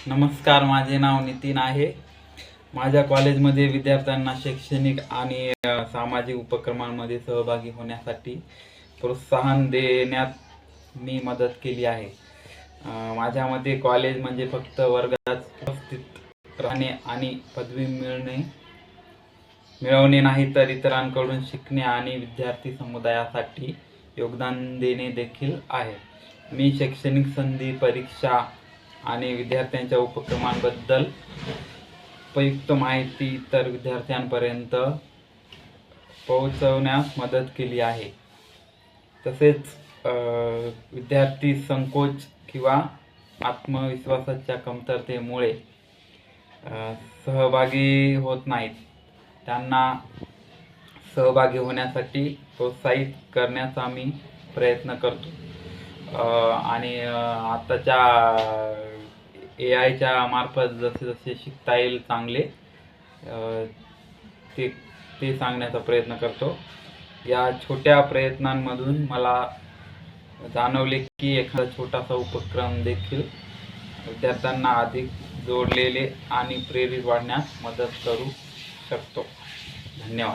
नमस्कार, माझे नाव नितीन आहे. माझ्या कॉलेजमध्ये विद्यार्थ्यांना शैक्षणिक आणि सामाजिक उपक्रमांमध्ये सहभागी होण्यासाठी प्रोत्साहन देण्यात मी मदत केली आहे. माझ्या मते कॉलेज म्हणजे फक्त वर्गात उपस्थित राहणे आणि पदवी मिळवणे नाही, तर इतरांकडून शिकणे आणि विद्यार्थी समुदायासाठी योगदान देणे देखील आहे. मी शैक्षणिक संधी, परीक्षा आणि विद्यार्थ्यांच्या उपक्रमांबद्दल उपयुक्त माहिती इतर विद्यार्थ्यांपर्यंत पोहोचवण्यास मदत केली आहे. तसेच विद्यार्थी संकोच किंवा आत्मविश्वासाच्या कमतरतेमुळे सहभागी होत नाहीत. त्यांना सहभागी होण्यासाठी प्रोत्साहित करण्याचा मी प्रयत्न करतो. आणि आताच्या AIच्या मार्फत जसे जसे शिकता येईल चांगले ते सांगण्याचा प्रयत्न करतो. या छोट्या प्रयत्नांमधून मला जाणवले की एखादा छोटासा उपक्रम देखील विद्यार्थ्यांना अधिक जोडलेले आणि प्रेरित वाढण्यास मदत करू शकतो. धन्यवाद.